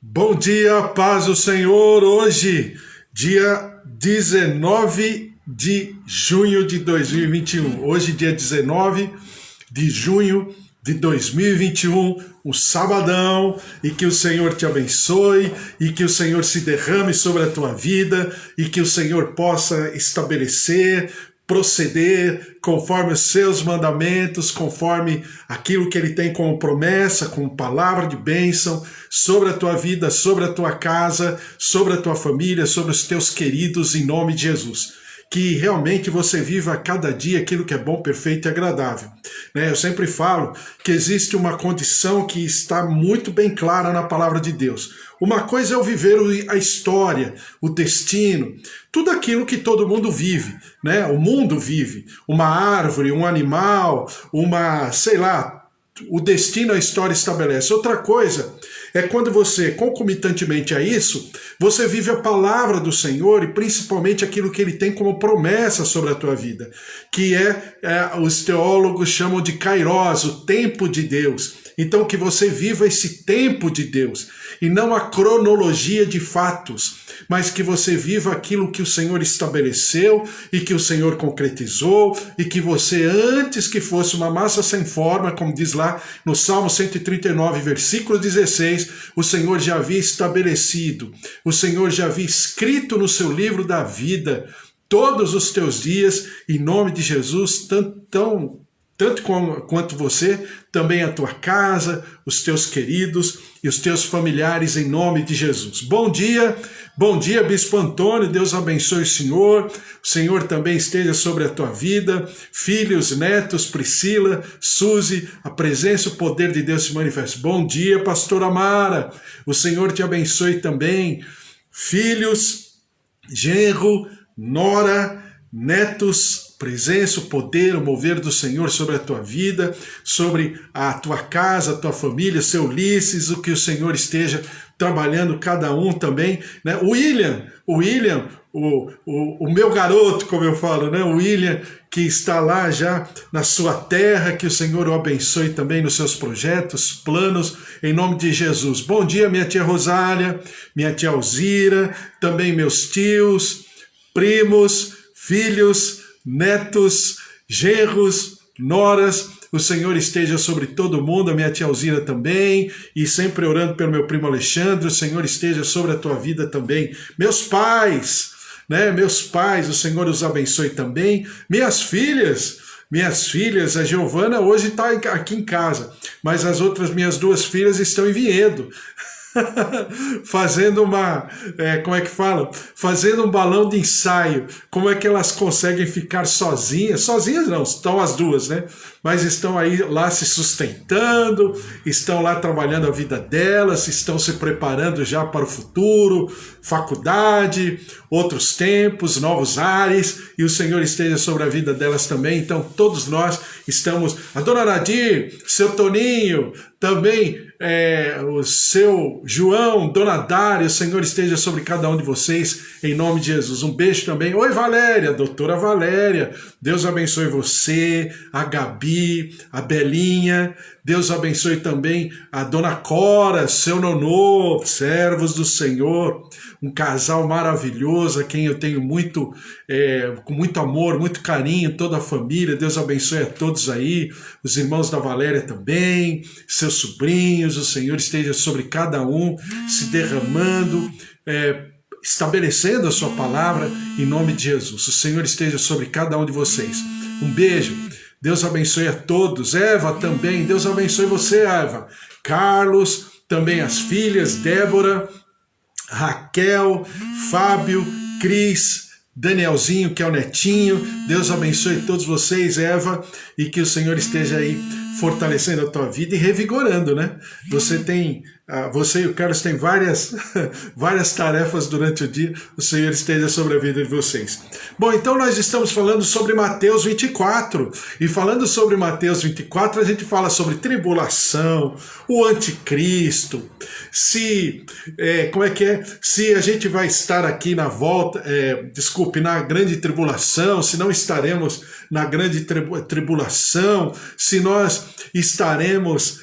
Bom dia, paz do Senhor. Hoje, dia 19 de junho de 2021. Hoje, dia 19 de junho de 2021, um sabadão, e que o Senhor te abençoe, e que o Senhor se derrame sobre a tua vida, e que o Senhor possa estabelecer, proceder conforme os seus mandamentos, conforme aquilo que ele tem como promessa, como palavra de bênção sobre a tua vida, sobre a tua casa, sobre a tua família, sobre os teus queridos, em nome de Jesus. Que realmente você viva a cada dia aquilo que é bom, perfeito e agradável. Eu sempre falo que existe uma condição que está muito bem clara na palavra de Deus. Uma coisa é o viver a história, o destino, tudo aquilo que todo mundo vive, o mundo vive. Uma árvore, um animal, o destino, a história estabelece. Outra coisa é quando você, concomitantemente a isso, você vive a palavra do Senhor e principalmente aquilo que ele tem como promessa sobre a tua vida, que os teólogos chamam de kairos, o tempo de Deus. Então que você viva esse tempo de Deus e não a cronologia de fatos, mas que você viva aquilo que o Senhor estabeleceu e que o Senhor concretizou e que você, antes que fosse uma massa sem forma, como diz lá no Salmo 139, versículo 16, o Senhor já havia estabelecido, o Senhor já havia escrito no seu livro da vida todos os teus dias, em nome de Jesus, tanto quanto você, também a tua casa, os teus queridos e os teus familiares, em nome de Jesus. Bom dia, Bispo Antônio, Deus abençoe o Senhor também esteja sobre a tua vida, filhos, netos, Priscila, Suzy, a presença e o poder de Deus se manifesta. Bom dia, Pastor Amara, o Senhor te abençoe também, filhos, genro, nora, netos, presença, o poder, o mover do Senhor sobre a tua vida, sobre a tua casa, a tua família, seu Ulisses, o que o Senhor esteja trabalhando cada um também, O William, o meu garoto, como eu falo, O William, que está lá já na sua terra, que o Senhor o abençoe também nos seus projetos, planos, em nome de Jesus. Bom dia, minha tia Rosália, minha tia Alzira, também meus tios, primos, filhos, netos, genros, noras, o Senhor esteja sobre todo mundo, a minha tia Alzira também, e sempre orando pelo meu primo Alexandre, o Senhor esteja sobre a tua vida também. Meus pais, o Senhor os abençoe também. Minhas filhas, a Giovana hoje está aqui em casa, mas as outras minhas duas filhas estão em Vinhedo. Fazendo fazendo um balão de ensaio. Como é que elas conseguem ficar sozinhas não, estão as duas, mas estão aí lá se sustentando, estão lá trabalhando a vida delas, estão se preparando já para o futuro, faculdade, outros tempos, novos ares, e o Senhor esteja sobre a vida delas também. Então todos nós estamos, a dona Nadir, seu Toninho, também o seu João, Dona Dária, o Senhor esteja sobre cada um de vocês, em nome de Jesus. Um beijo também. Oi, Valéria, doutora Valéria, Deus abençoe você, a Gabi, a Belinha, Deus abençoe também a Dona Cora, seu Nonô, servos do Senhor, um casal maravilhoso, a quem eu tenho com muito amor, muito carinho, toda a família. Deus abençoe a todos aí, os irmãos da Valéria também, seus sobrinhos, o Senhor esteja sobre cada um, se derramando, estabelecendo a sua palavra, em nome de Jesus. O Senhor esteja sobre cada um de vocês. Um beijo. Deus abençoe a todos. Eva também, Deus abençoe você, Eva. Carlos, também as filhas, Débora, Raquel, Fábio, Cris, Danielzinho, que é o netinho. Deus abençoe todos vocês, Eva, e que o Senhor esteja aí fortalecendo a tua vida e revigorando, Você e o Carlos têm várias tarefas durante o dia, o Senhor esteja sobre a vida de vocês. Bom, então nós estamos falando sobre Mateus 24, e falando sobre Mateus 24, a gente fala sobre tribulação, o anticristo, se a gente vai estar aqui na grande tribulação, se não estaremos na grande tribulação, se nós estaremos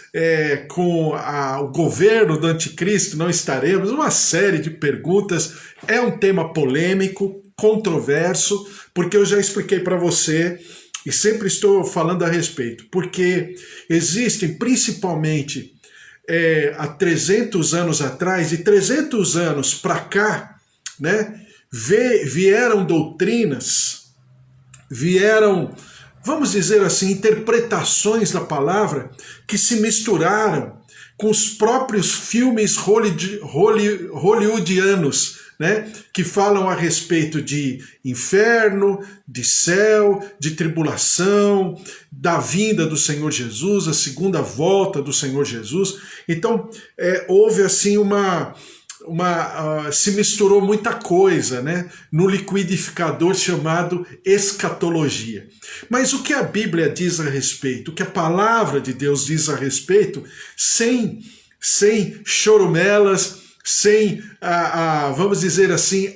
com o governo governo do anticristo não estaremos? Uma série de perguntas. É um tema polêmico, controverso, porque eu já expliquei para você e sempre estou falando a respeito, porque existem principalmente há 300 anos atrás, de 300 anos para cá, né, vieram doutrinas, vieram, vamos dizer assim, interpretações da palavra que se misturaram com os próprios filmes hollywoodianos, né, que falam a respeito de inferno, de céu, de tribulação, da vinda do Senhor Jesus, a segunda volta do Senhor Jesus. Então, houve assim se misturou muita coisa, né, no liquidificador chamado escatologia. Mas o que a Bíblia diz a respeito, o que a palavra de Deus diz a respeito, sem chorumelas, sem, vamos dizer assim,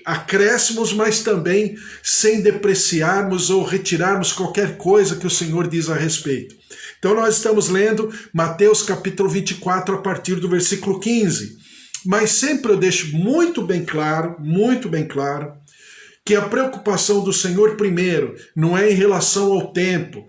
acréscimos, mas também sem depreciarmos ou retirarmos qualquer coisa que o Senhor diz a respeito. Então nós estamos lendo Mateus capítulo 24 a partir do versículo 15. Mas sempre eu deixo muito bem claro, que a preocupação do Senhor primeiro não é em relação ao tempo,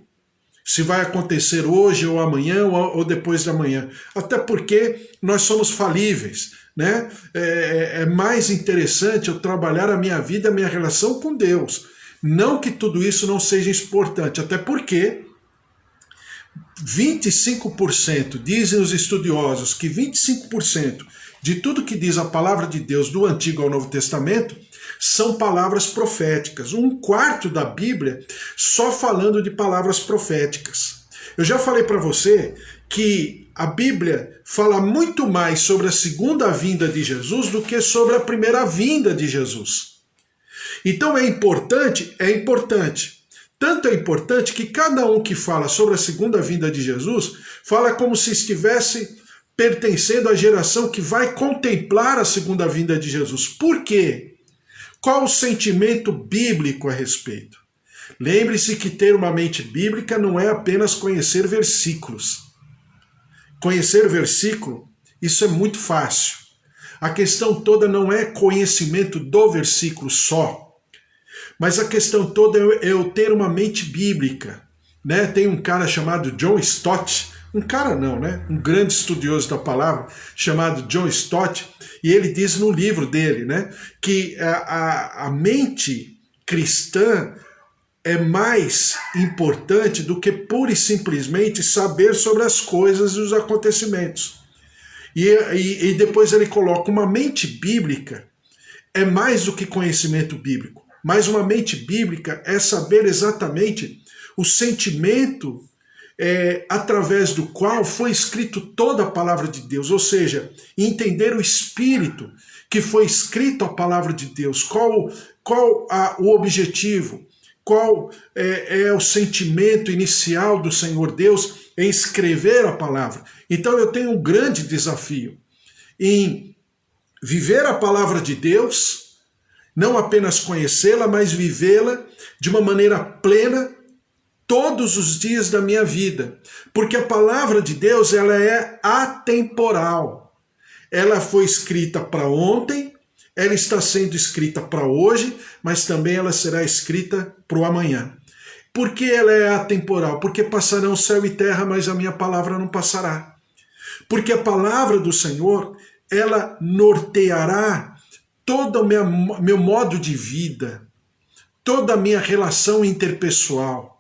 se vai acontecer hoje ou amanhã ou depois da manhã. Até porque nós somos falíveis, né? É mais interessante eu trabalhar a minha vida, a minha relação com Deus. Não que tudo isso não seja importante, até porque 25%, dizem os estudiosos, que 25% de tudo que diz a palavra de Deus do Antigo ao Novo Testamento são palavras proféticas. 1/4 da Bíblia só falando de palavras proféticas. Eu já falei para você que a Bíblia fala muito mais sobre a segunda vinda de Jesus do que sobre a primeira vinda de Jesus. Então é importante. Tanto é importante que cada um que fala sobre a segunda vinda de Jesus fala como se estivesse pertencendo à geração que vai contemplar a segunda vinda de Jesus. Por quê? Qual o sentimento bíblico a respeito? Lembre-se que ter uma mente bíblica não é apenas conhecer versículos. Conhecer versículo, isso é muito fácil. A questão toda não é conhecimento do versículo só, mas a questão toda é eu ter uma mente bíblica, né? Tem um cara chamado John Stott, um cara não, né? Um grande estudioso da palavra, chamado John Stott, e ele diz no livro dele, né, que a mente cristã é mais importante do que pura e simplesmente saber sobre as coisas e os acontecimentos. E depois ele coloca uma mente bíblica é mais do que conhecimento bíblico, mas uma mente bíblica é saber exatamente o sentimento através do qual foi escrito toda a palavra de Deus, ou seja, entender o espírito que foi escrito a palavra de Deus, qual o objetivo, qual é o sentimento inicial do Senhor Deus em escrever a palavra. Então eu tenho um grande desafio em viver a palavra de Deus, não apenas conhecê-la, mas vivê-la de uma maneira plena todos os dias da minha vida, porque a palavra de Deus ela é atemporal. Ela foi escrita para ontem, ela está sendo escrita para hoje, mas também ela será escrita para o amanhã. Por que ela é atemporal? Porque passarão céu e terra, mas a minha palavra não passará. Porque a palavra do Senhor, ela norteará todo o meu modo de vida, toda a minha relação interpessoal,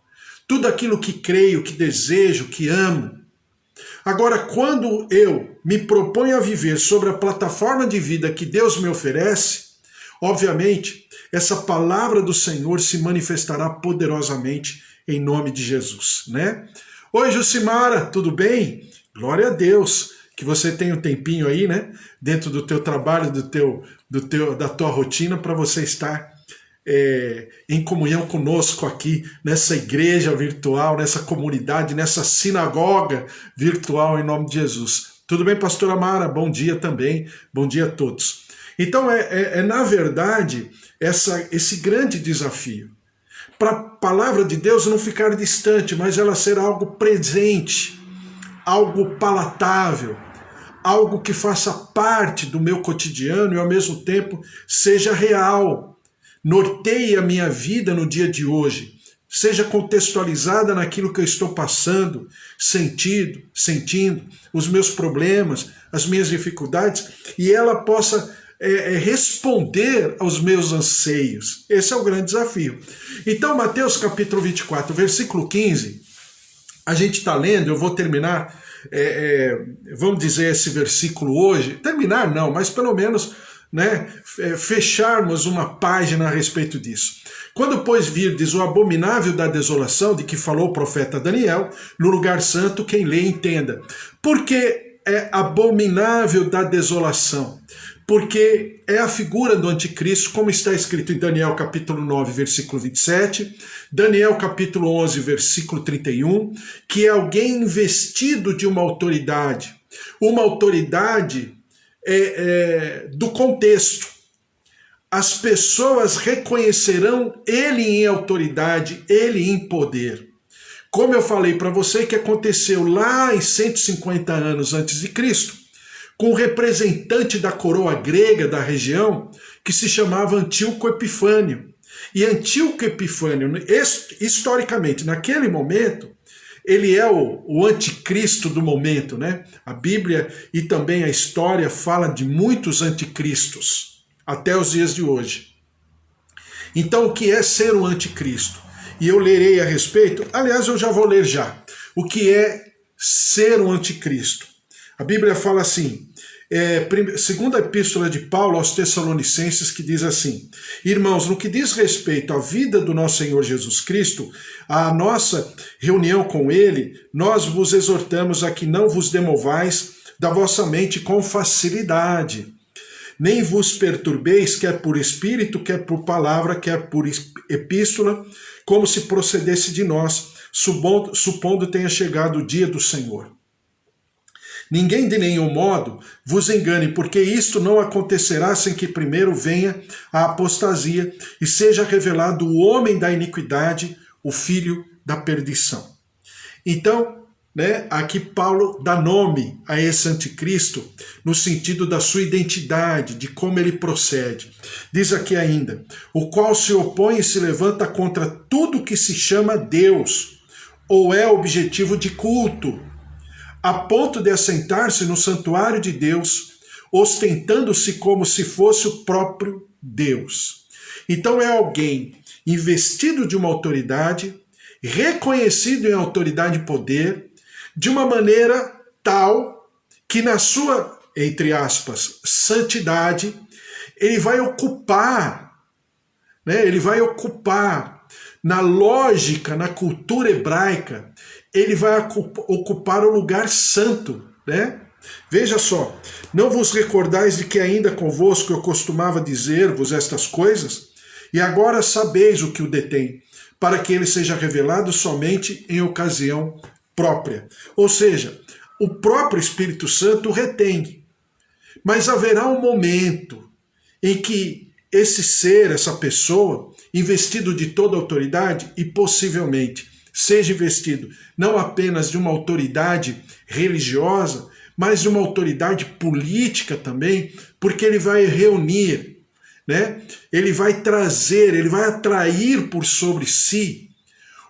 tudo aquilo que creio, que desejo, que amo. Agora, quando eu me proponho a viver sobre a plataforma de vida que Deus me oferece, obviamente, essa palavra do Senhor se manifestará poderosamente em nome de Jesus, né? Oi, Jucimara, tudo bem? Glória a Deus, que você tenha um tempinho aí, né? Dentro do teu trabalho, da tua rotina, para você estar em comunhão conosco aqui nessa igreja virtual, nessa comunidade, nessa sinagoga virtual em nome de Jesus. Tudo bem, pastora Mara? Bom dia também, bom dia a todos. Então na verdade esse grande desafio para a palavra de Deus não ficar distante, mas ela ser algo presente, algo palatável, algo que faça parte do meu cotidiano e ao mesmo tempo seja real, norteie a minha vida no dia de hoje, seja contextualizada naquilo que eu estou passando, sentindo, os meus problemas, as minhas dificuldades, e ela possa responder aos meus anseios. Esse é o grande desafio. Então, Mateus capítulo 24, versículo 15, a gente está lendo, eu vou terminar, vamos dizer, esse versículo hoje, terminar não, mas pelo menos, né, fecharmos uma página a respeito disso. Quando, pois, virdes o abominável da desolação, de que falou o profeta Daniel, no lugar santo, quem lê entenda. Por que é abominável da desolação? Porque é a figura do anticristo, como está escrito em Daniel capítulo 9, versículo 27, Daniel capítulo 11, versículo 31, que é alguém investido de uma autoridade do contexto. As pessoas reconhecerão ele em autoridade, ele em poder. Como eu falei para você que aconteceu lá em 150 anos antes de Cristo, com o representante da coroa grega da região, que se chamava Antíoco Epifânio. E Antíoco Epifânio, historicamente, naquele momento, ele é o anticristo do momento, né? A Bíblia e também a história fala de muitos anticristos, até os dias de hoje. Então, o que é ser um anticristo? E eu lerei a respeito, aliás, eu já vou ler já. O que é ser um anticristo? A Bíblia fala assim, segunda epístola de Paulo aos Tessalonicenses, que diz assim: irmãos, no que diz respeito à vida do nosso Senhor Jesus Cristo, à nossa reunião com ele, nós vos exortamos a que não vos demovais da vossa mente com facilidade, nem vos perturbeis, quer por espírito, quer por palavra, quer por epístola, como se procedesse de nós, supondo tenha chegado o dia do Senhor. Ninguém de nenhum modo vos engane, porque isto não acontecerá sem que primeiro venha a apostasia e seja revelado o homem da iniquidade, o filho da perdição. Então, aqui Paulo dá nome a esse anticristo no sentido da sua identidade, de como ele procede. Diz aqui ainda, o qual se opõe e se levanta contra tudo que se chama Deus, ou é objetivo de culto, a ponto de assentar-se no santuário de Deus, ostentando-se como se fosse o próprio Deus. Então é alguém investido de uma autoridade, reconhecido em autoridade e poder, de uma maneira tal que na sua, entre aspas, santidade, ele vai ocupar na lógica, na cultura hebraica, ele vai ocupar o lugar santo, né? Veja só, não vos recordais de que ainda convosco eu costumava dizer-vos estas coisas? E agora sabeis o que o detém, para que ele seja revelado somente em ocasião própria. Ou seja, o próprio Espírito Santo o retém. Mas haverá um momento em que esse ser, essa pessoa, investido de toda autoridade e possivelmente seja investido não apenas de uma autoridade religiosa, mas de uma autoridade política também, porque ele vai reunir, ele vai trazer, ele vai atrair por sobre si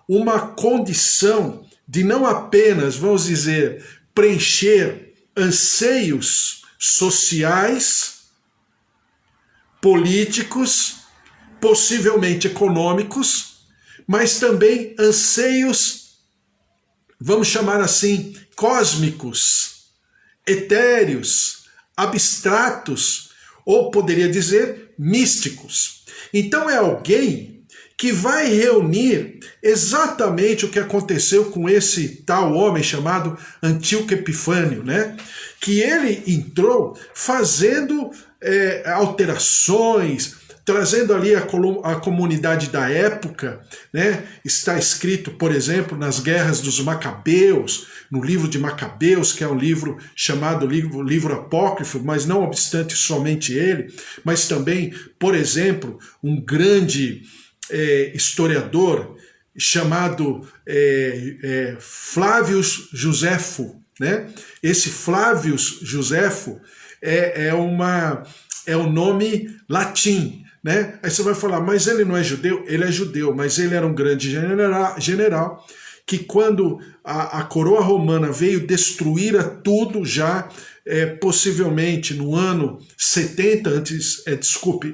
uma condição de não apenas, vamos dizer, preencher anseios sociais, políticos, possivelmente econômicos, mas também anseios, vamos chamar assim, cósmicos, etéreos, abstratos, ou poderia dizer místicos. Então é alguém que vai reunir exatamente o que aconteceu com esse tal homem chamado Antíoco Epifânio, que ele entrou fazendo alterações, trazendo ali a comunidade da época, Está escrito, por exemplo, nas guerras dos Macabeus, no livro de Macabeus, que é um livro chamado livro apócrifo, mas não obstante somente ele, mas também, por exemplo, um grande historiador chamado Flávio Josefo, né? Esse Flávio Josefo é um nome latim, né? Aí você vai falar, mas ele não é judeu? Ele é judeu, mas ele era um grande general que quando a coroa romana veio destruir tudo já, possivelmente no ano 70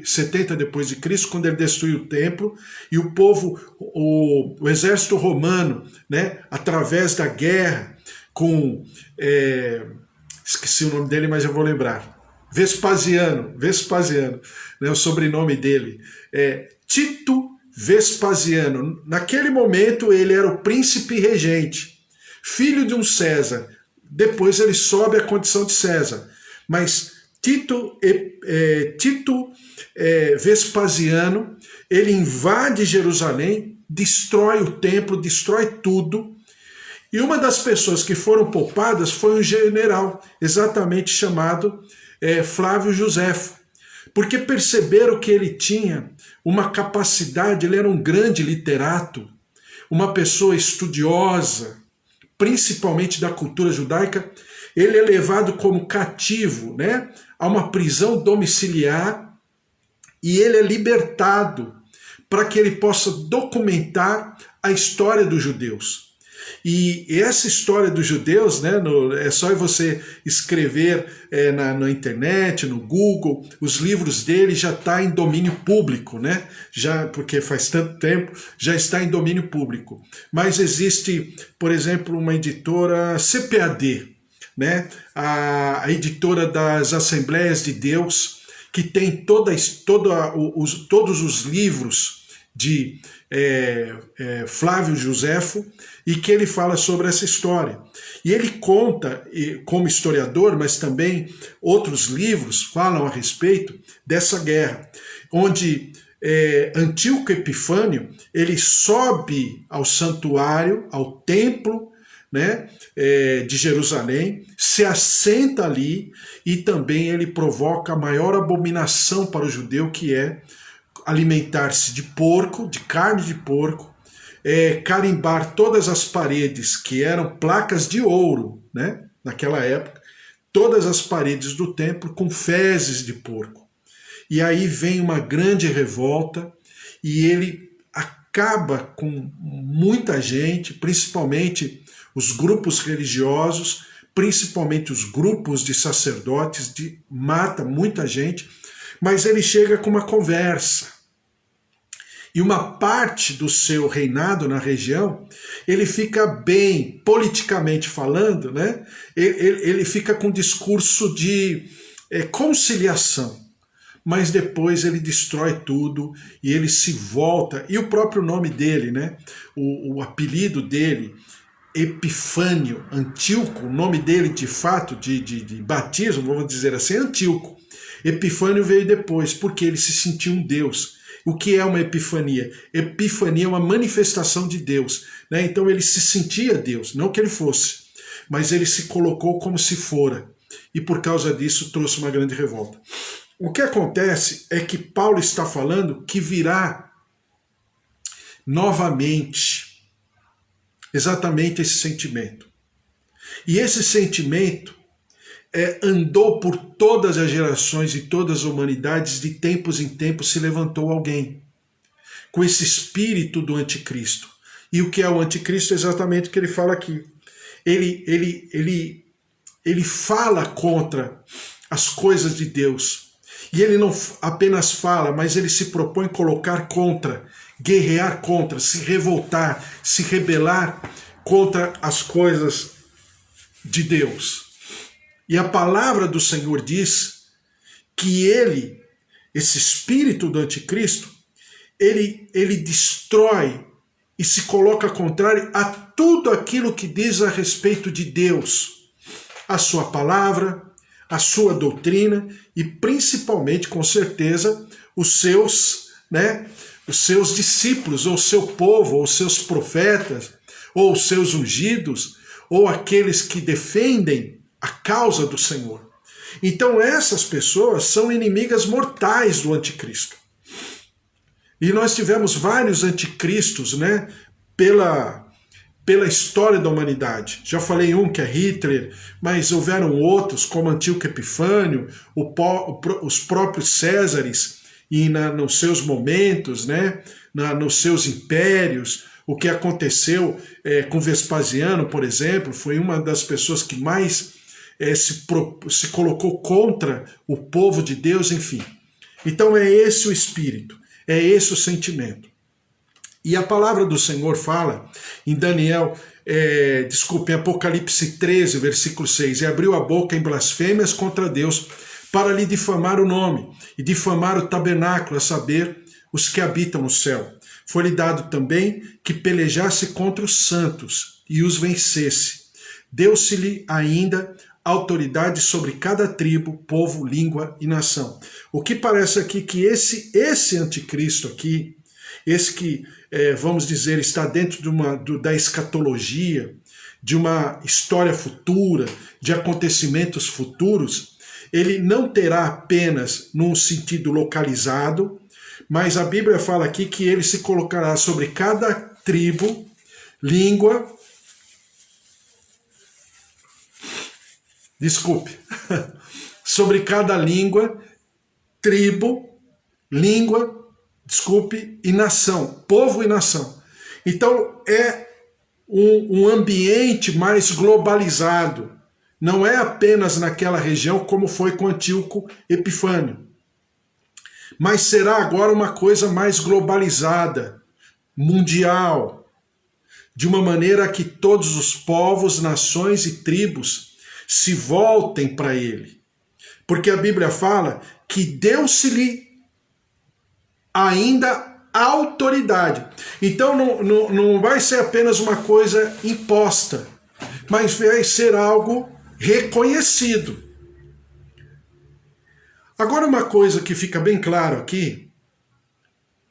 70 depois de Cristo, quando ele destruiu o templo, e o povo, o exército romano, né, através da guerra com, esqueci o nome dele, mas eu vou lembrar, Vespasiano, né, o sobrenome dele, Tito Vespasiano. Naquele momento ele era o príncipe regente, filho de um César. Depois ele sobe à condição de César. Mas Tito Vespasiano, ele invade Jerusalém, destrói o templo, destrói tudo. E uma das pessoas que foram poupadas foi um general, exatamente chamado Flávio Josefo, porque perceberam que ele tinha uma capacidade, ele era um grande literato, uma pessoa estudiosa, principalmente da cultura judaica. Ele é levado como cativo, né, a uma prisão domiciliar, e ele é libertado para que ele possa documentar a história dos judeus. E essa história dos judeus, né, é só você escrever na internet, no Google, os livros dele já está em domínio público, né? Já, porque faz tanto tempo, já está em domínio público. Mas existe, por exemplo, uma editora CPAD, né? A editora das Assembleias de Deus, que tem todos os livros de Flávio Josefo, e que ele fala sobre essa história. E ele conta, como historiador, mas também outros livros falam a respeito dessa guerra, onde Antíoco Epifânio, ele sobe ao santuário, ao templo, né, de Jerusalém, se assenta ali, e também ele provoca a maior abominação para o judeu, que é alimentar-se de porco, de carne de porco, carimbar todas as paredes, que eram placas de ouro, né, naquela época, todas as paredes do templo com fezes de porco. E aí vem uma grande revolta, e ele acaba com muita gente, principalmente os grupos religiosos, principalmente os grupos de sacerdotes, mata muita gente, mas ele chega com uma conversa. E uma parte do seu reinado na região, ele fica bem, politicamente falando, né? Ele fica com um discurso de conciliação, mas depois ele destrói tudo e ele se volta, e o próprio nome dele, né? O apelido dele, Epifânio, Antíoco, o nome dele de fato, de batismo, vamos dizer assim, Antíoco. Epifânio veio depois, porque ele se sentiu um Deus. O que é uma epifania? Epifania é uma manifestação de Deus, né? Então ele se sentia Deus, não que ele fosse, mas ele se colocou como se fora, e por causa disso trouxe uma grande revolta. O que acontece é que Paulo está falando que virá novamente exatamente esse sentimento. E esse sentimento andou por todas as gerações e todas as humanidades, de tempos em tempos se levantou alguém com esse espírito do anticristo. E o que é o anticristo? É exatamente o que ele fala aqui. Ele fala contra as coisas de Deus. E ele não apenas fala, mas ele se propõe colocar contra, guerrear contra, se revoltar, se rebelar contra as coisas de Deus. E a palavra do Senhor diz que ele, esse espírito do anticristo, ele destrói e se coloca contrário a tudo aquilo que diz a respeito de Deus, a sua palavra, a sua doutrina e principalmente, com certeza, os seus discípulos, ou o seu povo, ou os seus profetas, ou os seus ungidos, ou aqueles que defendem a causa do Senhor. Então essas pessoas são inimigas mortais do anticristo. E nós tivemos vários anticristos, né, pela história da humanidade. Já falei um que é Hitler, mas houveram outros, como Antíoco Epifânio, os próprios Césares, e nos seus momentos, né, nos seus impérios. O que aconteceu com Vespasiano, por exemplo, foi uma das pessoas que mais se colocou contra o povo de Deus, enfim. Então é esse o espírito, é esse o sentimento. E a palavra do Senhor fala em em Apocalipse 13, versículo 6, e abriu a boca em blasfêmias contra Deus para lhe difamar o nome e difamar o tabernáculo, a saber, os que habitam no céu. Foi-lhe dado também que pelejasse contra os santos e os vencesse. Deu-se-lhe ainda autoridade sobre cada tribo, povo, língua e nação. O que parece aqui que esse anticristo aqui, esse que, vamos dizer, está dentro da escatologia, de uma história futura, de acontecimentos futuros, ele não terá apenas num sentido localizado, mas a Bíblia fala aqui que ele se colocará sobre cada tribo, língua, sobre cada língua, tribo, e nação, povo e nação. Então é um ambiente mais globalizado, não é apenas naquela região como foi com Antíoco Epifânio, mas será agora uma coisa mais globalizada, mundial, de uma maneira que todos os povos, nações e tribos se voltem para ele. Porque a Bíblia fala que deu-se-lhe ainda autoridade. Então não vai ser apenas uma coisa imposta, mas vai ser algo reconhecido. Agora, uma coisa que fica bem claro aqui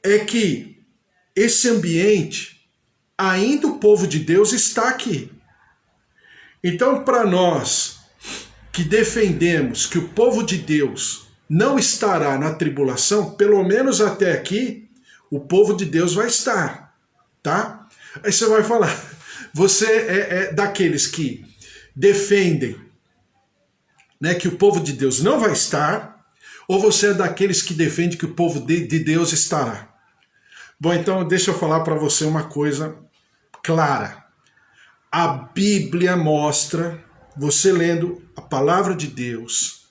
é que esse ambiente, ainda o povo de Deus está aqui. Então, para nós que defendemos que o povo de Deus não estará na tribulação, pelo menos até aqui, o povo de Deus vai estar, tá? Aí você vai falar, você é daqueles que defendem, né, que o povo de Deus não vai estar, ou você é daqueles que defende que o povo de Deus estará? Bom, então deixa eu falar para você uma coisa clara. A Bíblia mostra, você lendo a palavra de Deus,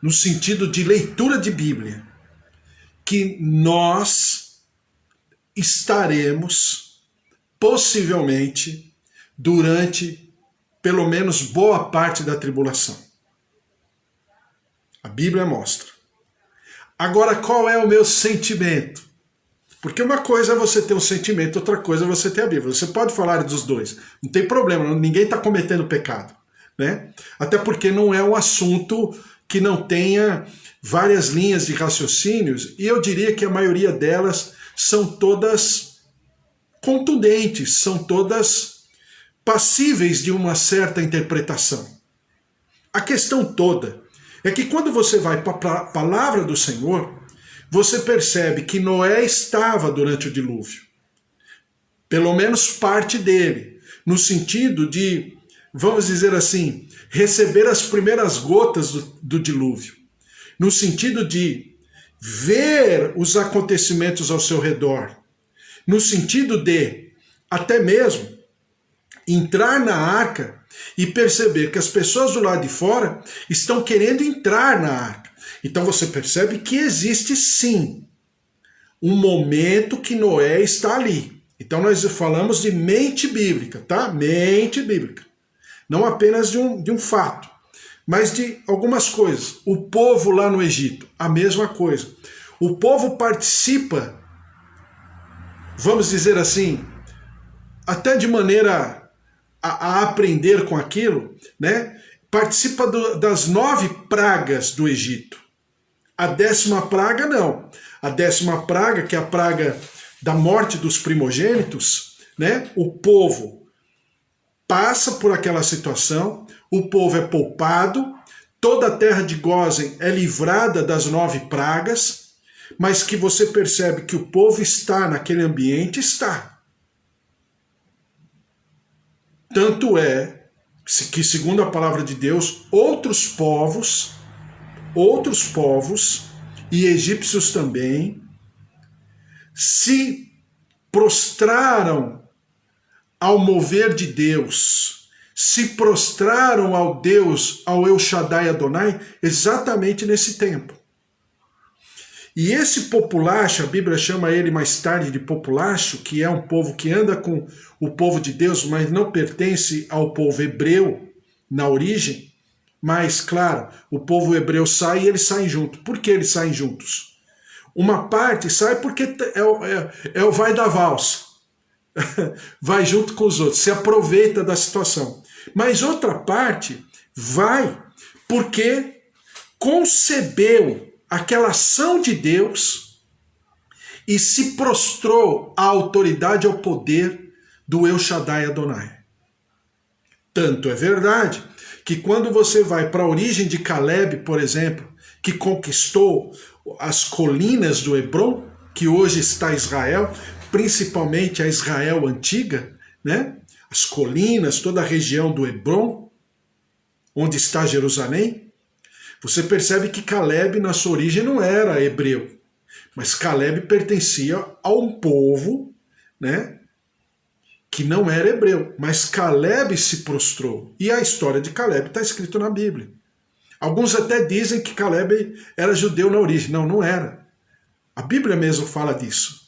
no sentido de leitura de Bíblia, que nós estaremos, possivelmente, durante pelo menos boa parte da tribulação. A Bíblia mostra. Agora, qual é o meu sentimento? Porque uma coisa é você ter um sentimento, outra coisa é você ter a Bíblia. Você pode falar dos dois, não tem problema, ninguém está cometendo pecado, né? Até porque não é um assunto que não tenha várias linhas de raciocínios, e eu diria que a maioria delas são todas contundentes, são todas passíveis de uma certa interpretação. A questão toda é que quando você vai para a palavra do Senhor, você percebe que Noé estava durante o dilúvio. Pelo menos parte dele, no sentido de, vamos dizer assim, receber as primeiras gotas do dilúvio. No sentido de ver os acontecimentos ao seu redor. No sentido de, até mesmo, entrar na arca e perceber que as pessoas do lado de fora estão querendo entrar na arca. Então você percebe que existe sim um momento que Noé está ali. Então nós falamos de mente bíblica, tá? Mente bíblica. Não apenas de um fato, mas de algumas coisas. O povo lá no Egito, a mesma coisa. O povo participa, vamos dizer assim, até de maneira a aprender com aquilo, né? Participa das 9 pragas do Egito. A 10ª praga não. A 10ª praga, que é a praga da morte dos primogênitos, né? O povo passa por aquela situação, o povo é poupado, toda a terra de Gósen é livrada das 9 pragas, mas que você percebe que o povo está naquele ambiente, está. Tanto é que, segundo a palavra de Deus, outros povos e egípcios também se prostraram ao mover de Deus, se prostraram ao Deus, ao El Shaddai Adonai, exatamente nesse tempo. E esse populacho, a Bíblia chama ele mais tarde de populacho, que é um povo que anda com o povo de Deus, mas não pertence ao povo hebreu na origem. Mas, claro, o povo hebreu sai e eles saem juntos. Por que eles saem juntos? Uma parte sai porque é o vai da valsa. Vai junto com os outros, se aproveita da situação. Mas outra parte vai porque concebeu aquela ação de Deus e se prostrou à autoridade, ao poder do El Shaddai Adonai. Tanto é verdade que quando você vai para a origem de Caleb, por exemplo, que conquistou as colinas do Hebron, que hoje está Israel, principalmente a Israel antiga, né? As colinas, toda a região do Hebron, onde está Jerusalém, você percebe que Caleb, na sua origem, não era hebreu, mas Caleb pertencia a um povo, né, que não era hebreu, mas Caleb se prostrou. E a história de Caleb está escrita na Bíblia. Alguns até dizem que Caleb era judeu na origem. Não, não era. A Bíblia mesmo fala disso.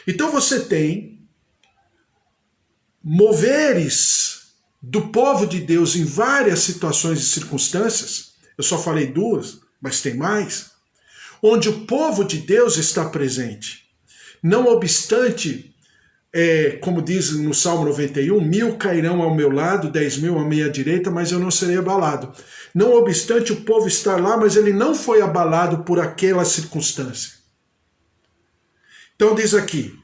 Então você tem moveres do povo de Deus em várias situações e circunstâncias. Eu só falei duas, mas tem mais. Onde o povo de Deus está presente. Não obstante, como diz no Salmo 91, 1000 cairão ao meu lado, 10.000 à minha direita, mas eu não serei abalado. Não obstante o povo estar lá, mas ele não foi abalado por aquela circunstância. Então diz aqui,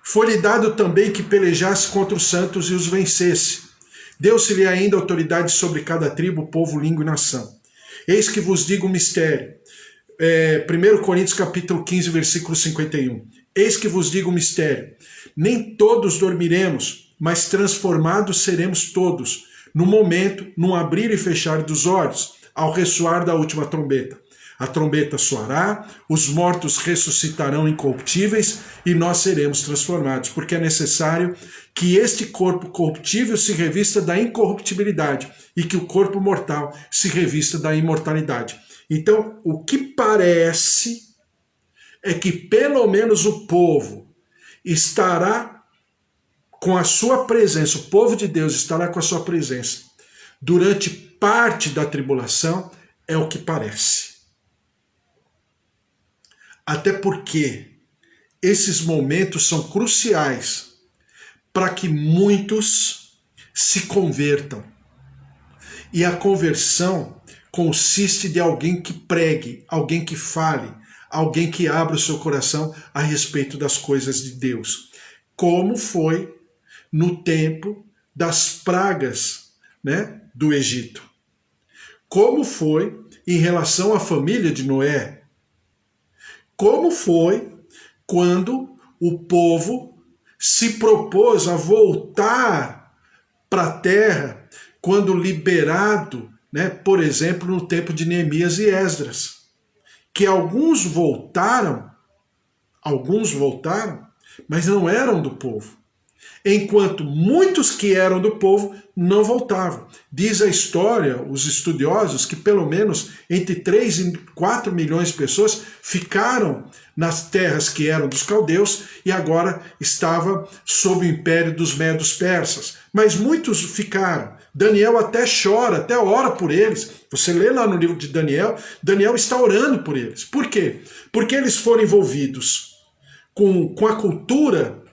foi-lhe dado também que pelejasse contra os santos e os vencesse. Deu-se-lhe ainda autoridade sobre cada tribo, povo, língua e nação. Eis que vos digo um mistério. 1 Coríntios capítulo 15, versículo 51. Eis que vos digo um mistério. Nem todos dormiremos, mas transformados seremos todos, no momento, num abrir e fechar dos olhos, ao ressoar da última trombeta. A trombeta soará, os mortos ressuscitarão incorruptíveis e nós seremos transformados, porque é necessário que este corpo corruptível se revista da incorruptibilidade e que o corpo mortal se revista da imortalidade. Então, o que parece é que pelo menos o povo estará com a sua presença, o povo de Deus estará com a sua presença durante parte da tribulação, é o que parece. Até porque esses momentos são cruciais para que muitos se convertam. E a conversão consiste de alguém que pregue, alguém que fale, alguém que abra o seu coração a respeito das coisas de Deus. Como foi no tempo das pragas, né, do Egito. Como foi em relação à família de Noé. Como foi quando o povo se propôs a voltar para a terra, quando liberado, né, por exemplo, no tempo de Neemias e Esdras. Que alguns voltaram, mas não eram do povo. Enquanto muitos que eram do povo não voltavam. Diz a história, os estudiosos, que pelo menos entre 3 e 4 milhões de pessoas ficaram nas terras que eram dos caldeus e agora estava sob o império dos medos persas. Mas muitos ficaram. Daniel até chora, até ora por eles. Você lê lá no livro de Daniel, Daniel está orando por eles. Por quê? Porque eles foram envolvidos com a cultura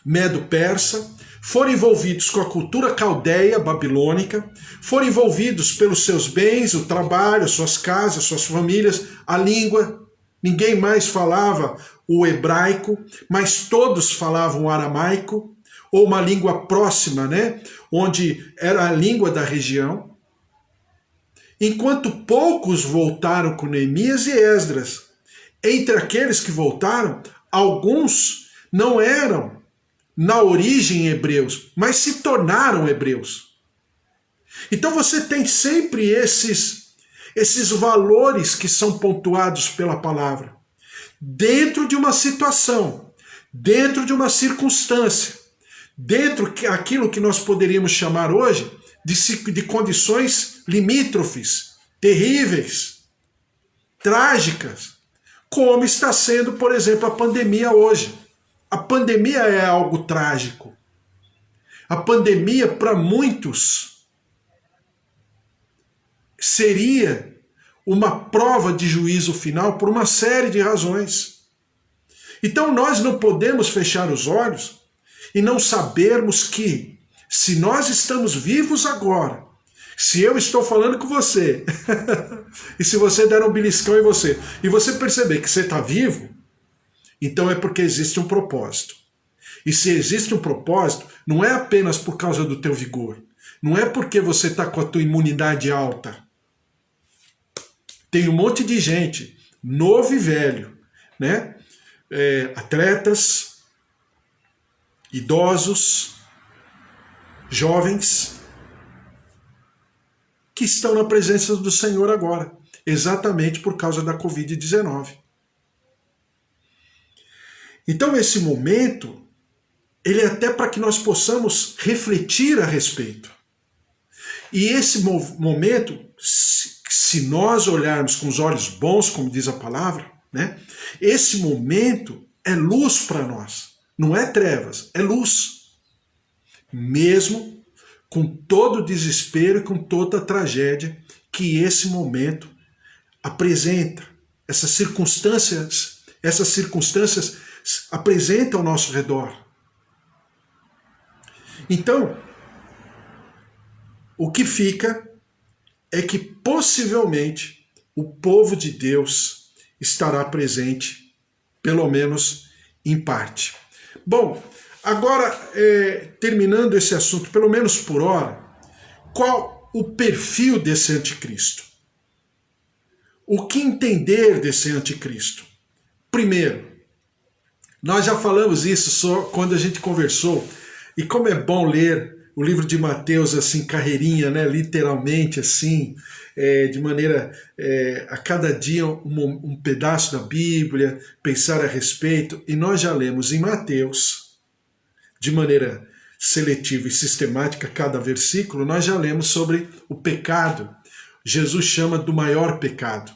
medo-persa, foram envolvidos com a cultura caldeia, babilônica, foram envolvidos pelos seus bens, o trabalho, as suas casas, as suas famílias, a língua. Ninguém mais falava o hebraico, mas todos falavam o aramaico, ou uma língua próxima, né? Onde era a língua da região. Enquanto poucos voltaram com Neemias e Esdras. Entre aqueles que voltaram, alguns não eram na origem hebreus, mas se tornaram hebreus. Então você tem sempre esses valores que são pontuados pela palavra, dentro de uma situação, dentro de uma circunstância, dentro daquilo que nós poderíamos chamar hoje de condições limítrofes, terríveis, trágicas, como está sendo, por exemplo, a pandemia hoje. A pandemia é algo trágico. A pandemia, para muitos, seria uma prova de juízo final por uma série de razões. Então nós não podemos fechar os olhos e não sabermos que, se nós estamos vivos agora, se eu estou falando com você, e se você der um beliscão em você, e você perceber que você está vivo, então é porque existe um propósito. E se existe um propósito, não é apenas por causa do teu vigor, não é porque você está com a tua imunidade alta. Tem um monte de gente, novo e velho, né? Atletas, idosos, jovens, que estão na presença do Senhor agora, exatamente por causa da Covid-19. Então esse momento, ele é até para que nós possamos refletir a respeito. E esse momento, se nós olharmos com os olhos bons, como diz a palavra, né, esse momento é luz para nós. Não é trevas, é luz. Mesmo com todo o desespero e com toda a tragédia que esse momento apresenta, essas circunstâncias apresentam ao nosso redor. Então, o que fica é que possivelmente o povo de Deus estará presente, pelo menos em parte. Bom, agora, terminando esse assunto, pelo menos por hora, qual o perfil desse anticristo? O que entender desse anticristo? Primeiro, nós já falamos isso só quando a gente conversou, e como é bom ler o livro de Mateus assim, carreirinha, né? Literalmente assim, de maneira, a cada dia um pedaço da Bíblia, pensar a respeito, e nós já lemos em Mateus, de maneira seletiva e sistemática, cada versículo, nós já lemos sobre o pecado. Jesus chama do maior pecado.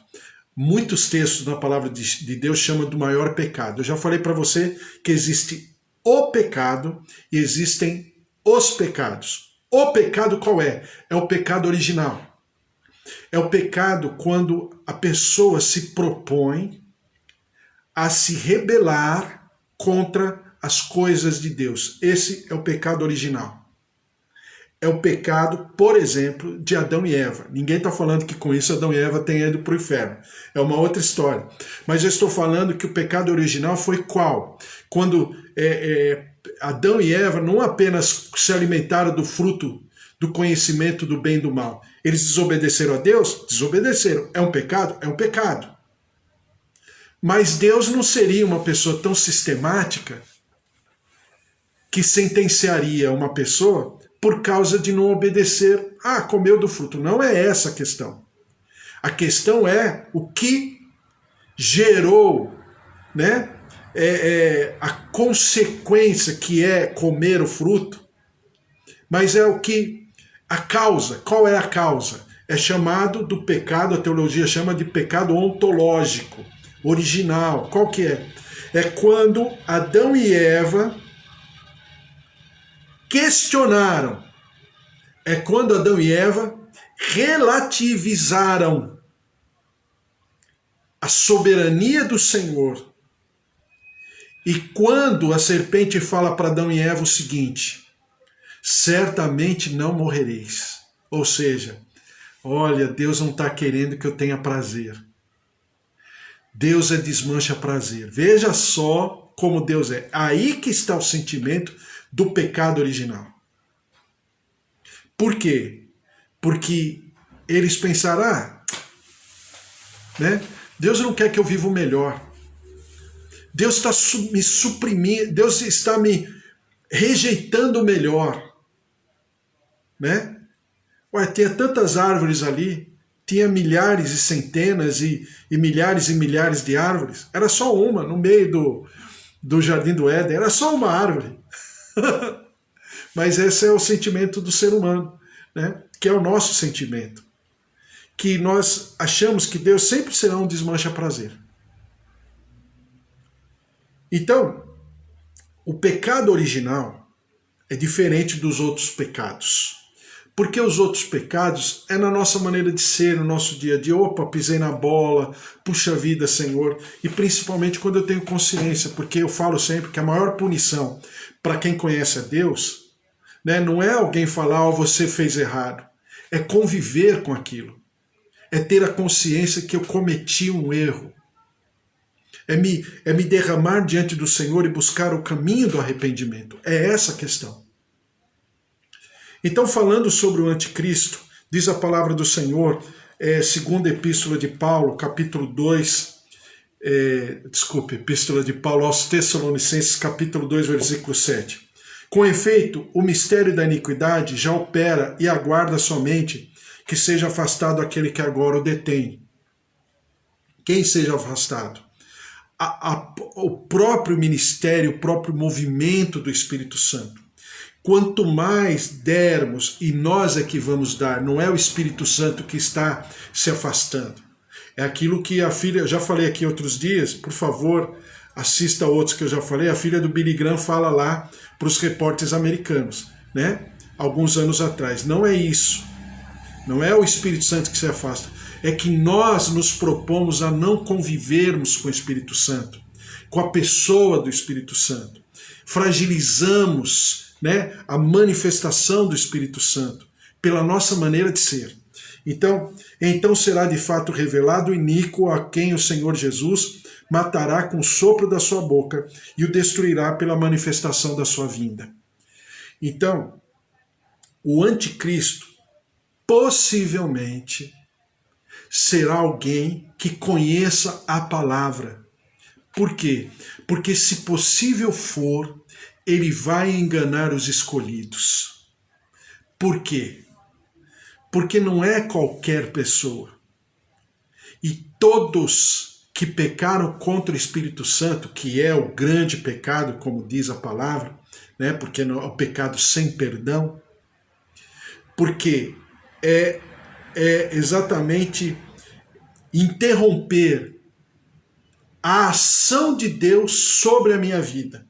Muitos textos na palavra de Deus chamam do maior pecado. Eu já falei para você que existe o pecado e existem os pecados. O pecado qual é? É o pecado original. É o pecado quando a pessoa se propõe a se rebelar contra as coisas de Deus. Esse é o pecado original. É o pecado, por exemplo, de Adão e Eva. Ninguém está falando que com isso Adão e Eva tenham ido para o inferno. É uma outra história. Mas eu estou falando que o pecado original foi qual? Quando Adão e Eva não apenas se alimentaram do fruto do conhecimento do bem e do mal. Eles desobedeceram a Deus? Desobedeceram. É um pecado? É um pecado. Mas Deus não seria uma pessoa tão sistemática que sentenciaria uma pessoa por causa de não obedecer. Comeu do fruto. Não é essa a questão. A questão é o que gerou, né, a consequência que é comer o fruto, mas é o que a causa. Qual é a causa? É chamado do pecado, a teologia chama de pecado ontológico, original. Qual que é? É quando Adão e Eva questionaram. É quando Adão e Eva relativizaram a soberania do Senhor. E quando a serpente fala para Adão e Eva o seguinte: certamente não morrereis. Ou seja, olha, Deus não está querendo que eu tenha prazer. Deus desmancha prazer. Veja só como Deus é. Aí que está o sentimento do pecado original. Por quê? Porque eles pensaram, né? Deus não quer que eu viva o melhor. Deus está me suprimindo, Deus está me rejeitando o melhor, né? Ué, tinha tantas árvores ali, tinha milhares e centenas e milhares de árvores. Era só uma no meio do Jardim do Éden, era só uma árvore. Mas esse é o sentimento do ser humano, né? Que é o nosso sentimento. Que nós achamos que Deus sempre será um desmancha-prazer. Então, o pecado original é diferente dos outros pecados. Porque os outros pecados é na nossa maneira de ser, no nosso dia a dia. Opa, pisei na bola, puxa vida, Senhor. E principalmente quando eu tenho consciência, porque eu falo sempre que a maior punição para quem conhece a Deus, né, não é alguém falar, você fez errado. É conviver com aquilo. É ter a consciência que eu cometi um erro. É me derramar diante do Senhor e buscar o caminho do arrependimento. É essa a questão. Então, falando sobre o anticristo, diz a palavra do Senhor, segunda epístola de Paulo, capítulo 2, epístola de Paulo aos Tessalonicenses, capítulo 2, versículo 7. Com efeito, o mistério da iniquidade já opera e aguarda somente que seja afastado aquele que agora o detém. Quem seja afastado? O próprio ministério, o próprio movimento do Espírito Santo. Quanto mais dermos, e nós é que vamos dar, não é o Espírito Santo que está se afastando. É aquilo que a filha, eu já falei aqui outros dias, por favor, assista a outros que eu já falei, a filha do Billy Graham fala lá para os repórteres americanos, né? Alguns anos atrás. Não é isso. Não é o Espírito Santo que se afasta. É que nós nos propomos a não convivermos com o Espírito Santo, com a pessoa do Espírito Santo. Fragilizamos, né, a manifestação do Espírito Santo pela nossa maneira de ser. Então será de fato revelado o iníquo a quem o Senhor Jesus matará com o sopro da sua boca e o destruirá pela manifestação da sua vinda. Então, o anticristo possivelmente será alguém que conheça a palavra. Por quê? Porque se possível for, ele vai enganar os escolhidos. Por quê? Porque não é qualquer pessoa. E todos que pecaram contra o Espírito Santo, que é o grande pecado, como diz a palavra, né? Porque é o pecado sem perdão, porque é exatamente interromper a ação de Deus sobre a minha vida.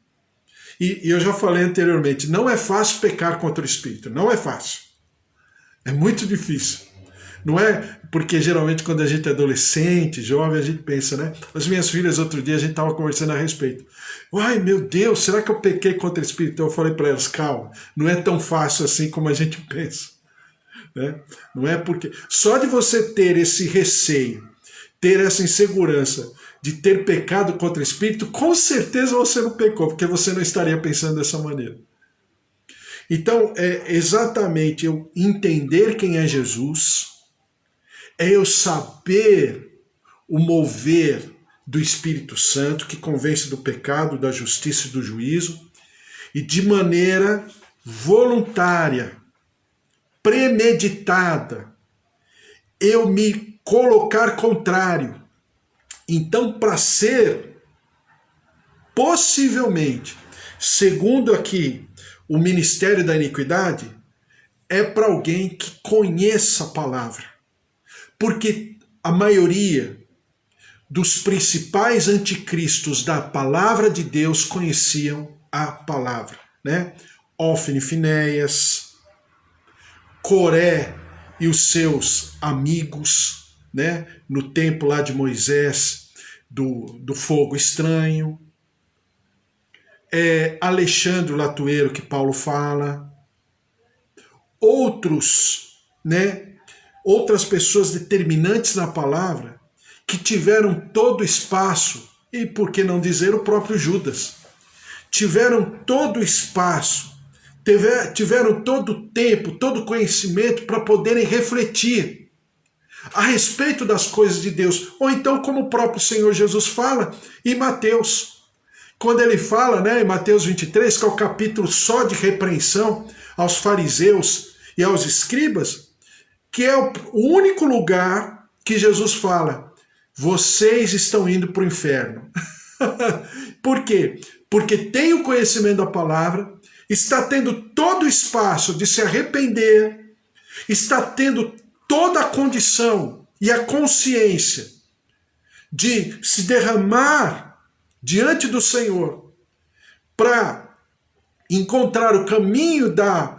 E eu já falei anteriormente, não é fácil pecar contra o Espírito, não é fácil. É muito difícil. Não é porque geralmente quando a gente é adolescente, jovem, a gente pensa, né? As minhas filhas outro dia a gente estava conversando a respeito. Ai meu Deus, será que eu pequei contra o Espírito? Então eu falei para elas, calma, não é tão fácil assim como a gente pensa. Né? Não é porque... Só de você ter esse receio, ter essa insegurança de ter pecado contra o Espírito, com certeza você não pecou, porque você não estaria pensando dessa maneira. Então, é exatamente eu entender quem é Jesus, é eu saber o mover do Espírito Santo, que convence do pecado, da justiça e do juízo, e de maneira voluntária, premeditada, eu me colocar contrário. Então, para ser, possivelmente, segundo aqui o ministério da iniquidade, é para alguém que conheça a palavra. Porque a maioria dos principais anticristos da palavra de Deus conheciam a palavra, né? Ófine e Finéias, Coré e os seus amigos, né? No tempo lá de Moisés, do fogo estranho, Alexandre o Latueiro, que Paulo fala, outros, né? Outras pessoas determinantes na palavra que tiveram todo o espaço, e por que não dizer o próprio Judas, tiveram todo o espaço, tiveram todo o tempo, todo o conhecimento para poderem refletir a respeito das coisas de Deus. Ou então, como o próprio Senhor Jesus fala em Mateus, Quando ele fala, né, em Mateus 23, que é o capítulo só de repreensão aos fariseus e aos escribas, que é o único lugar que Jesus fala: vocês estão indo para o inferno. Por quê? Porque tem o conhecimento da palavra, está tendo todo o espaço de se arrepender, está tendo toda a condição e a consciência de se derramar diante do Senhor para encontrar o caminho da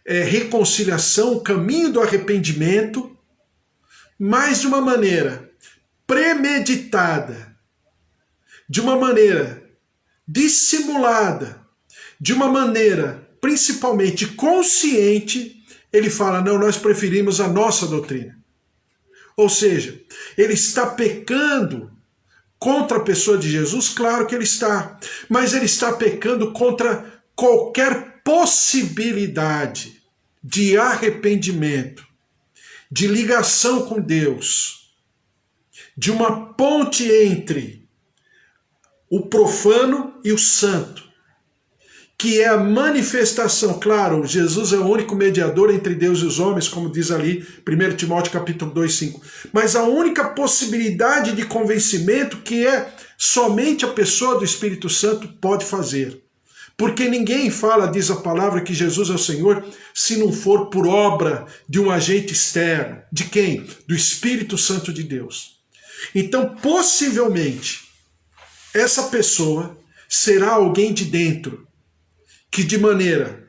reconciliação, o caminho do arrependimento, mas de uma maneira premeditada, de uma maneira dissimulada, de uma maneira principalmente consciente. Ele fala: não, nós preferimos a nossa doutrina. Ou seja, ele está pecando contra a pessoa de Jesus? Claro que ele está, mas ele está pecando contra qualquer possibilidade de arrependimento, de ligação com Deus, de uma ponte entre o profano e o santo, que é a manifestação. Claro, Jesus é o único mediador entre Deus e os homens, como diz ali 1 Timóteo capítulo 2:5. Mas a única possibilidade de convencimento que somente a pessoa do Espírito Santo pode fazer. Porque ninguém fala, diz a palavra, que Jesus é o Senhor, se não for por obra de um agente externo. De quem? Do Espírito Santo de Deus. Então, possivelmente, essa pessoa será alguém de dentro, que de maneira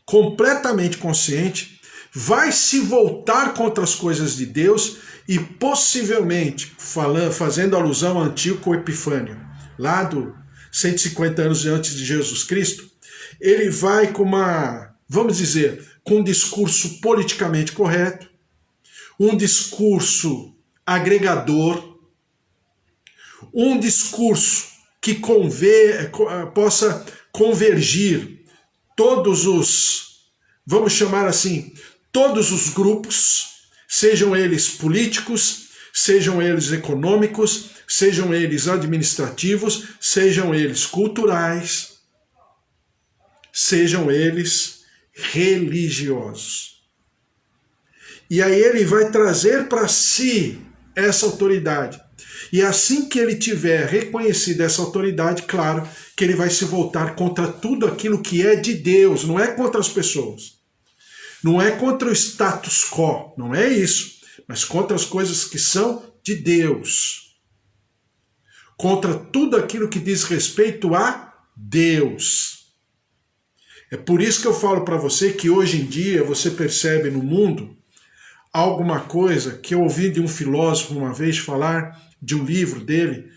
completamente consciente vai se voltar contra as coisas de Deus e possivelmente, fazendo alusão a Antíoco Epifânio, lá do 150 anos antes de Jesus Cristo, ele vai com vamos dizer, com um discurso politicamente correto, um discurso agregador, um discurso que possa convergir todos os, vamos chamar assim, todos os grupos, sejam eles políticos, sejam eles econômicos, sejam eles administrativos, sejam eles culturais, sejam eles religiosos. E aí ele vai trazer para si essa autoridade. E assim que ele tiver reconhecido essa autoridade, claro que ele vai se voltar contra tudo aquilo que é de Deus, não é contra as pessoas. Não é contra o status quo, não é isso, mas contra as coisas que são de Deus. Contra tudo aquilo que diz respeito a Deus. É por isso que eu falo para você que hoje em dia você percebe no mundo alguma coisa que eu ouvi de um filósofo uma vez falar, de um livro dele,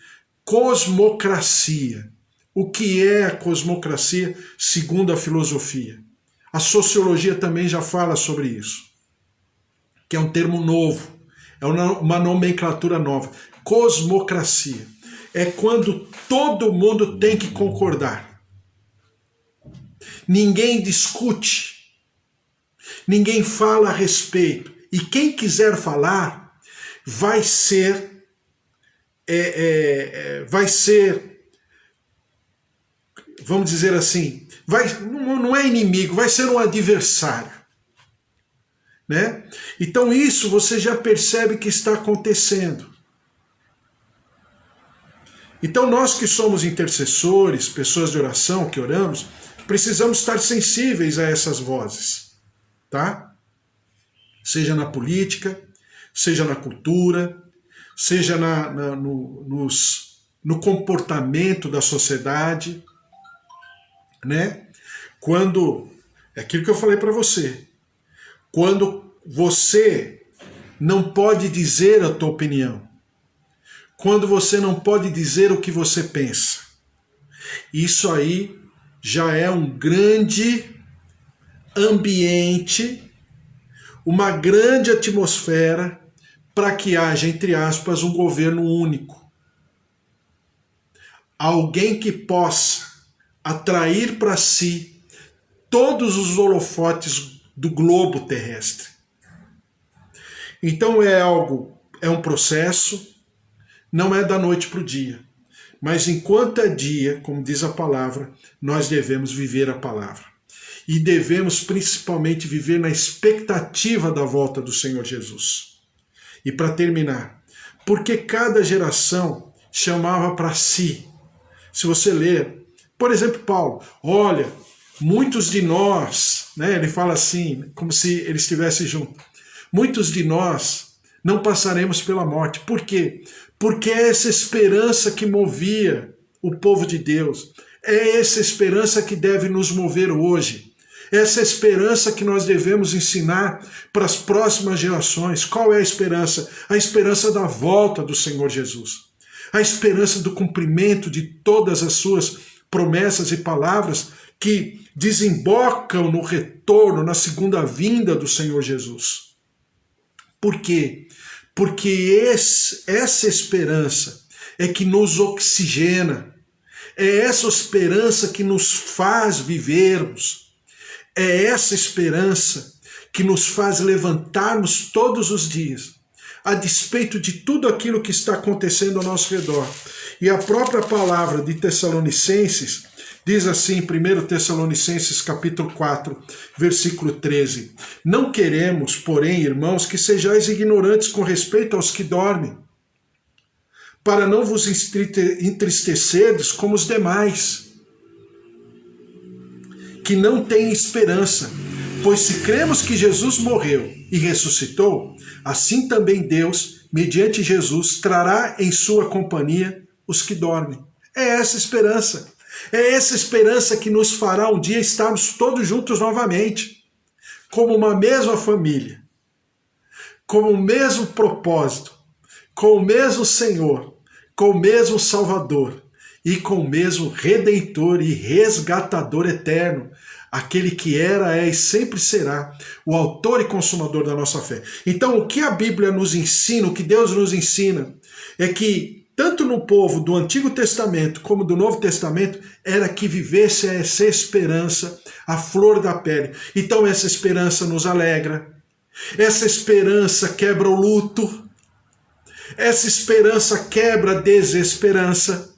cosmocracia. O que é a cosmocracia segundo a filosofia? A sociologia também já fala sobre isso, que é um termo novo, é uma nomenclatura nova. Cosmocracia é quando todo mundo tem que concordar. Ninguém discute, ninguém fala a respeito. E quem quiser falar vai ser, vamos dizer assim, não é inimigo, vai ser um adversário. Né? Então isso você já percebe que está acontecendo. Então nós que somos intercessores, pessoas de oração, que oramos, precisamos estar sensíveis a essas vozes, tá? Seja na política, seja na cultura, seja no comportamento da sociedade, né? Quando, é aquilo que eu falei para você, quando você não pode dizer a tua opinião, quando você não pode dizer o que você pensa, isso aí já é um grande ambiente, uma grande atmosfera para que haja, entre aspas, um governo único. Alguém que possa atrair para si todos os holofotes do globo terrestre. Então é um processo, não é da noite para o dia. Mas enquanto é dia, como diz a palavra, nós devemos viver a palavra. E devemos principalmente viver na expectativa da volta do Senhor Jesus. E para terminar, porque cada geração chamava para si. Se você ler, por exemplo, Paulo, olha, muitos de nós, né, ele fala assim, como se ele estivesse junto, muitos de nós não passaremos pela morte. Por quê? Porque é essa esperança que movia o povo de Deus. É essa esperança que deve nos mover hoje. Essa esperança que nós devemos ensinar para as próximas gerações. Qual é a esperança? A esperança da volta do Senhor Jesus. A esperança do cumprimento de todas as suas promessas e palavras que desembocam no retorno, na segunda vinda do Senhor Jesus. Por quê? Porque essa esperança é que nos oxigena. É essa esperança que nos faz vivermos. É essa esperança que nos faz levantarmos todos os dias, a despeito de tudo aquilo que está acontecendo ao nosso redor. E a própria palavra de Tessalonicenses diz assim, em 1 Tessalonicenses capítulo 4, versículo 13: não queremos, porém, irmãos, que sejais ignorantes com respeito aos que dormem, para não vos entristecerdes como os demais, que não têm esperança. Pois se cremos que Jesus morreu e ressuscitou, assim também Deus, mediante Jesus, trará em sua companhia os que dormem. É essa esperança. É essa esperança que nos fará um dia estarmos todos juntos novamente, como uma mesma família, com o mesmo propósito, com o mesmo Senhor, com o mesmo Salvador e com o mesmo Redentor e Resgatador eterno, aquele que era, é e sempre será o autor e consumador da nossa fé. Então, o que a Bíblia nos ensina, o que Deus nos ensina, é que tanto no povo do Antigo Testamento como do Novo Testamento, era que vivesse essa esperança, a flor da pele. Então essa esperança nos alegra, essa esperança quebra o luto, essa esperança quebra a desesperança.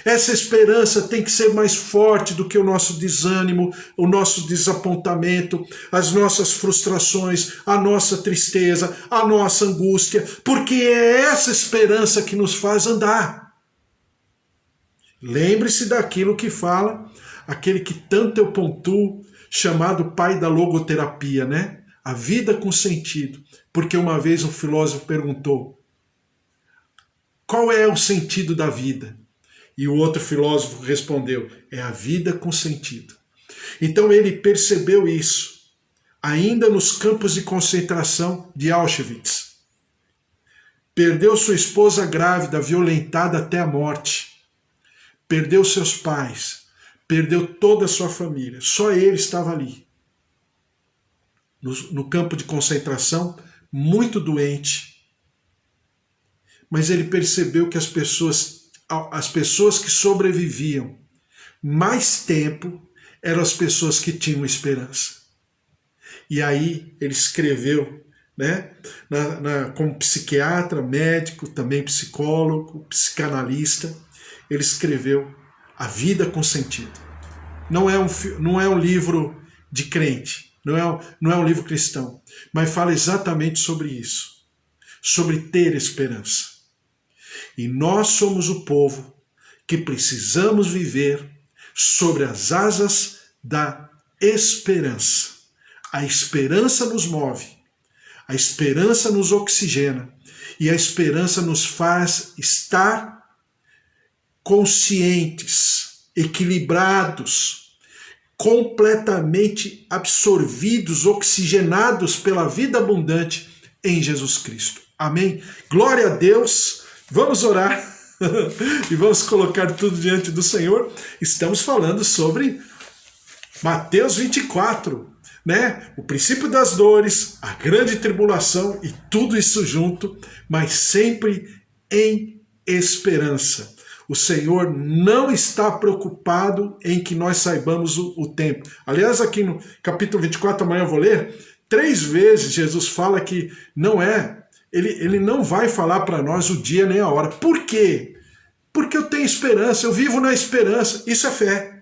Essa esperança tem que ser mais forte do que o nosso desânimo, o nosso desapontamento, as nossas frustrações, a nossa tristeza, a nossa angústia, porque é essa esperança que nos faz andar. Lembre-se daquilo que fala aquele que tanto eu pontuo, chamado pai da logoterapia, né? A vida com sentido. Porque uma vez um filósofo perguntou: qual é o sentido da vida? E o outro filósofo respondeu: é a vida com sentido. Então ele percebeu isso, ainda nos campos de concentração de Auschwitz. Perdeu sua esposa grávida, violentada até a morte. Perdeu seus pais, perdeu toda a sua família. Só ele estava ali, no campo de concentração, muito doente. Mas ele percebeu que as pessoas que sobreviviam mais tempo eram as pessoas que tinham esperança. E aí ele escreveu, né, como psiquiatra, médico, também psicólogo, psicanalista, ele escreveu A Vida com Sentido. Não é um livro de crente, não é um livro cristão, mas fala exatamente sobre isso, sobre ter esperança. E nós somos o povo que precisamos viver sobre as asas da esperança. A esperança nos move, a esperança nos oxigena e a esperança nos faz estar conscientes, equilibrados, completamente absorvidos, oxigenados pela vida abundante em Jesus Cristo. Amém? Glória a Deus! Vamos orar e vamos colocar tudo diante do Senhor. Estamos falando sobre Mateus 24, né? O princípio das dores, a grande tribulação e tudo isso junto, mas sempre em esperança. O Senhor não está preocupado em que nós saibamos o tempo. Aliás, aqui no capítulo 24, amanhã eu vou ler, 3 vezes Jesus fala que não é. Ele não vai falar para nós o dia nem a hora. Por quê? Porque eu tenho esperança, eu vivo na esperança. Isso é fé.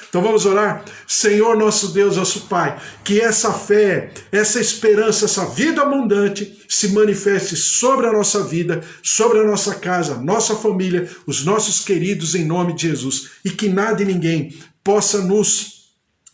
Então vamos orar? Senhor nosso Deus, nosso Pai, que essa fé, essa esperança, essa vida abundante se manifeste sobre a nossa vida, sobre a nossa casa, nossa família, os nossos queridos, em nome de Jesus. E que nada e ninguém possa nos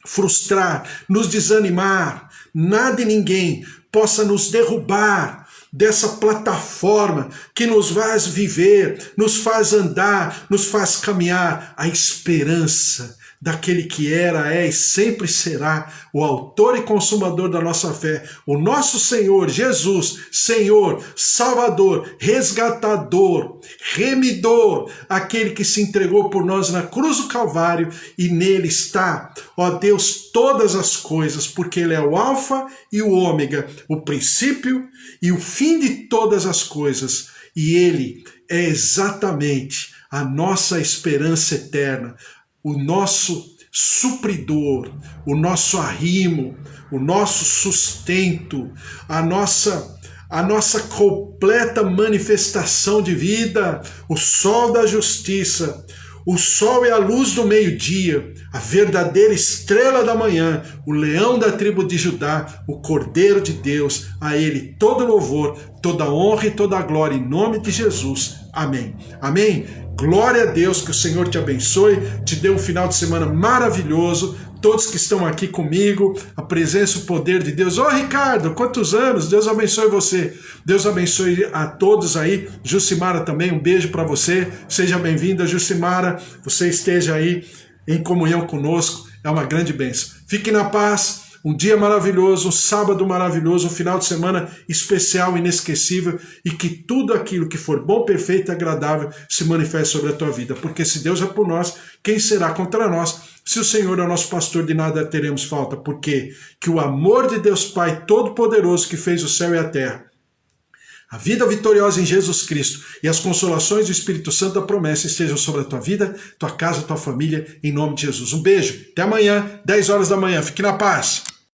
frustrar, nos desanimar, nada e ninguém possa nos derrubar dessa plataforma que nos faz viver, nos faz andar, nos faz caminhar, a esperança daquele que era, é e sempre será o autor e consumador da nossa fé, o nosso Senhor Jesus, Senhor, Salvador, resgatador, remidor, aquele que se entregou por nós na cruz do Calvário, e nele está, ó Deus, todas as coisas, porque ele é o alfa e o ômega, o princípio e o fim de todas as coisas, e ele é exatamente a nossa esperança eterna, o nosso supridor, o nosso arrimo, o nosso sustento, a nossa completa manifestação de vida, o sol da justiça. O sol é a luz do meio-dia, a verdadeira estrela da manhã, o leão da tribo de Judá, o Cordeiro de Deus, a ele todo louvor, toda honra e toda glória, em nome de Jesus. Amém. Amém? Glória a Deus, que o Senhor te abençoe, te dê um final de semana maravilhoso, todos que estão aqui comigo, a presença e o poder de Deus. Ô Ricardo, quantos anos? Deus abençoe você. Deus abençoe a todos aí. Jucimara também, um beijo para você. Seja bem-vinda, Jucimara. Você esteja aí em comunhão conosco. É uma grande bênção. Fique na paz. Um dia maravilhoso, um sábado maravilhoso, um final de semana especial, inesquecível, e que tudo aquilo que for bom, perfeito e agradável se manifeste sobre a tua vida. Porque se Deus é por nós, quem será contra nós? Se o Senhor é o nosso pastor, de nada teremos falta. Porque que o amor de Deus Pai Todo-Poderoso, que fez o céu e a terra, a vida vitoriosa em Jesus Cristo e as consolações do Espírito Santo da promessa estejam sobre a tua vida, tua casa, tua família, em nome de Jesus. Um beijo, até amanhã, 10 horas da manhã. Fique na paz.